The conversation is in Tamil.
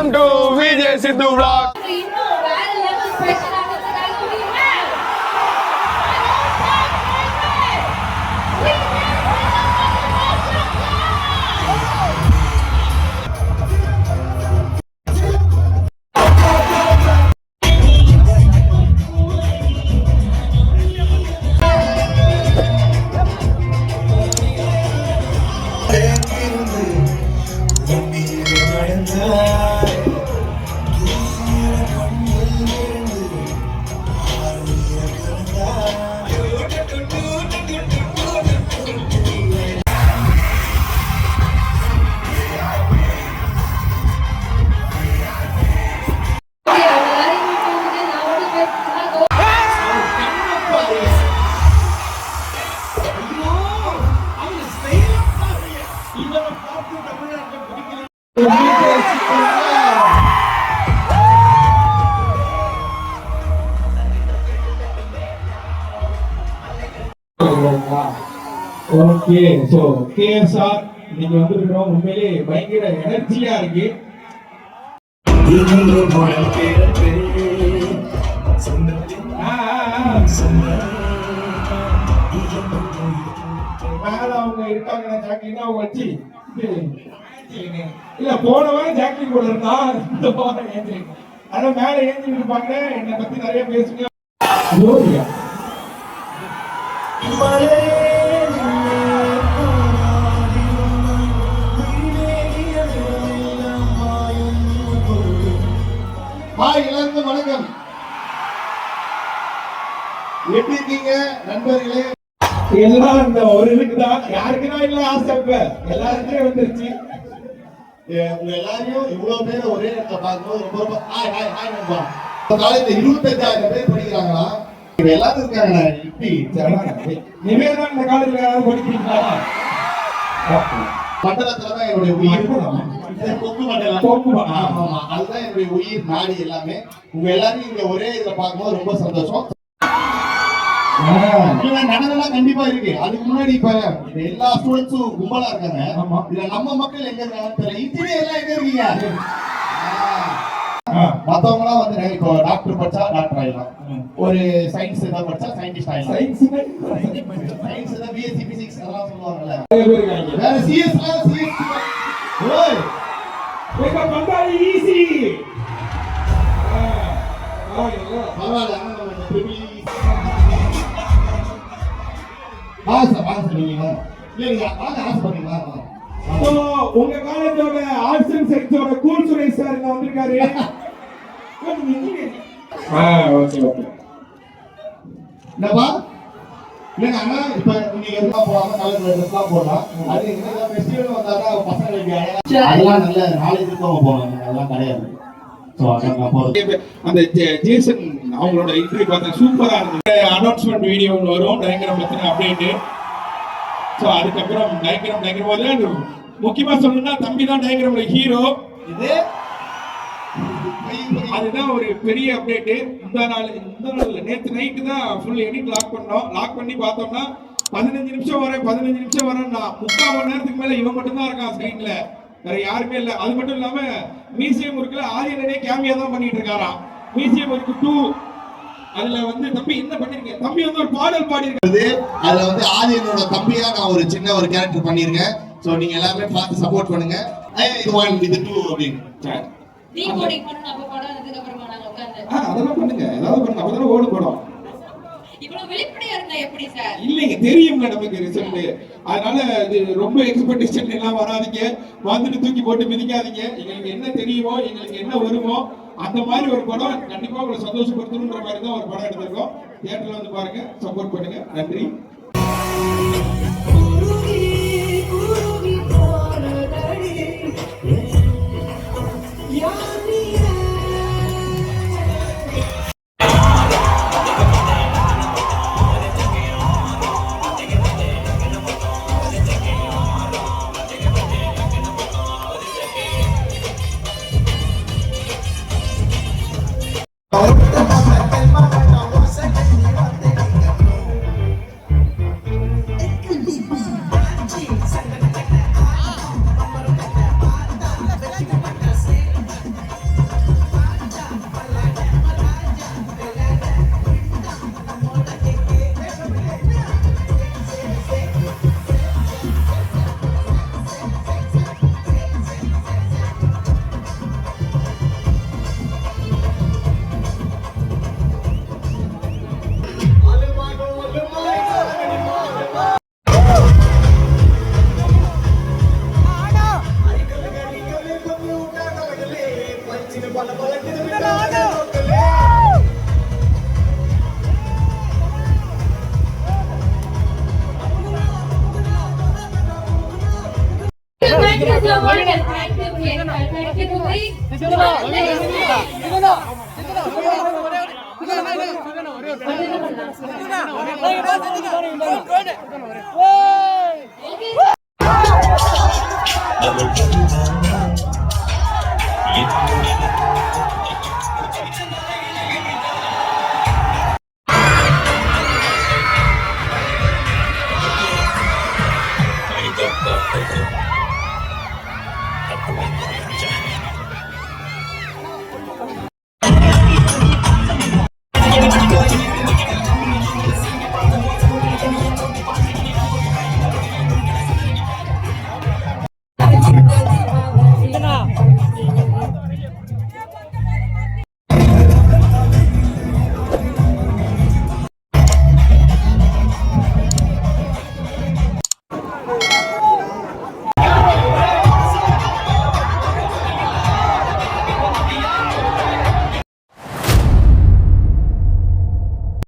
Welcome to Vijay Siddhu vlog. Okay so KSR நீங்க வந்திருக்கிறோம் உண்மையிலே பயங்கர எனர்ஜியா இருக்கு. மேல அவங்க இருக்காங்க ஜாக்கினா அவங்க வச்சு இல்ல போன வாரம் ஜாக்கி கூட இருந்தா இந்த வாரம் ஏந்திரிங்க. ஆனா மேல ஏந்திட்டு இருப்பாங்க. என்னை பத்தி நிறைய பேசுங்க. ஜோதியா எல்லாருக்கும் வணக்கம். எப்படி இருக்கீங்க நண்பர்களே? எல்லாம் இந்த ஒரு இருக்குதான் யாருக்குதான் இல்ல ஆசை இப்ப எல்லாருக்குமே வந்துருச்சு. உங்க எல்லாரையும் இவ்வளவு பேர் ஒரே இடத்துல பார்க்கும்போது ரொம்ப ரொம்ப ஹாய் ஹாய் ஹாய் நண்பா. காலேஜ்ல 25,000 பேர் படிக்கிறாங்களா? எல்லாரும் இருக்காங்க. இப்படி நிவேதம் இந்த காலேஜ்ல யாராவது படிக்கிறீங்களா? மண்டலத்துலதான் என்னுடைய உயிர். கொங்கு மண்டலம். ஆமா, அதுதான் என்னுடைய உயிர் நாடி எல்லாமே. உங்க எல்லாரையும் இங்க ஒரே இதுல பார்க்கும்போது ரொம்ப சந்தோஷம். நடனெல்லாம் கண்டிப்பா இருக்கு. அதுக்கு முன்னாடி இப்ப எல்லா ஸ்டூடெண்ட்ஸும் கும்பலா இருக்காங்க. இதுல நம்ம மக்கள் எங்க இருக்காங்க? இன்ஜினியர் எல்லாம் எங்க இருக்கீங்க? மத்தவங்க எல்லாம் வந்து இப்போ டாக்டர் படிச்சா டாக்டர் ஆயிடலாம். ஒரு சயின்ஸ் ஏதாவது படிச்சா சயின்டிஸ்ட் ஆயிடலாம். சயின்ஸ் தான் பிஎஸ்சி பிசிக்ஸ் அதெல்லாம் சொல்லுவாங்கல்ல. வேற சிஎஸ் சிஎஸ் ஓய் ஏக பந்தாரி ஈஸி. பரவாயில்ல. உங்க காலேஜோட ஆர்ட்ஸ் அண்ட் சயின்ஸோட கூல் சுரேஷ் சார் இங்க வந்திருக்காரு. என்னப்பா இல்லங்க அண்ணா, இப்ப நீங்க எல்லாம் போறாங்க கலர் ட்ரெஸ்லாம் போடலாம். அது என்ன ஃபெஸ்டிவல் வந்தாதா பசங்களுக்கு அதெல்லாம் நல்ல நாலேஜ் இருக்கவங்க போவாங்க. அதெல்லாம் கிடையாது. அந்த ஜேசன் அவங்களோட இன்டர்வியூ பார்த்தா சூப்பரா இருந்துச்சு. அனௌன்ஸ்மெண்ட் வீடியோ வரும் டயக்ராம் பத்தின அப்டேட். ஸோ அதுக்கப்புறம் டயக்ராம் போது முக்கியமா சொல்லணும்னா தம்பி தான் டயக்ராம்ல ஹீரோ. இது அதுதான் ஒரு பெரிய அப்டேட். இந்த நாள் நேற்று நைட்டு தான் ஃபுல் எடிட் லாக் பண்ணோம். லாக் பண்ணி பார்த்தோம்னா 15 நிமிஷம் வரேன் 3/4 மணி நேரத்துக்கு மேல இவன் மட்டும் தான் இருக்கான் ஸ்கிரீன்ல. வேற யாருமே இல்ல. அது மட்டும் இல்லாம மியூசியம் ஒர்க்ல ஆரியனே கேமியா தான் பண்ணிட்டு இருக்காராம். மியூசியம் ஒர்க் 2 அதுல வந்து தம்பி என்ன பண்ணிருக்கேன்? தம்பி வந்து ஒரு பாடல் பாடியிருக்காரு. அதுல வந்து ஆரியனோட தம்பியா நான் ஒரு சின்ன ஒரு கேரக்டர் பண்ணிருக்கேன். சோ நீங்க எல்லாரும் பார்த்து சப்போர்ட் பண்ணுங்க. இது 1 இது 2 அப்படினு நீ கோடிங் பண்ணனும். அப்ப படம் அதுக்கு அப்புறமா நாங்க உட்கார்ந்து அதெல்லாம் பண்ணுங்க. ஏதாவது பண்ணுங்க. அப்பதான் ஓடு படம். இவ்வளவு வெளிப்படையா இருந்தா எப்படி சார்? இல்லைங்க தெரியும்ல நமக்கு ரிசல்ட். அதனால இது ரொம்ப எக்ஸ்பெக்டேஷன் எல்லாம் வராதீங்க. வந்துட்டு தூக்கி போட்டு மிதிக்காதீங்க. எங்களுக்கு என்ன தெரியுமோ எங்களுக்கு என்ன வருமோ அந்த மாதிரி ஒரு படம் கண்டிப்பா உங்களை சந்தோஷப்படுத்தணுன்ற மாதிரி தான் ஒரு படம் எடுத்திருக்கோம். தியேட்டர்ல வந்து பாருங்க, சப்போர்ட் பண்ணுங்க. நன்றி. Thank you so much. Thank you, Priyanka. Thank you, Ruby. Okay.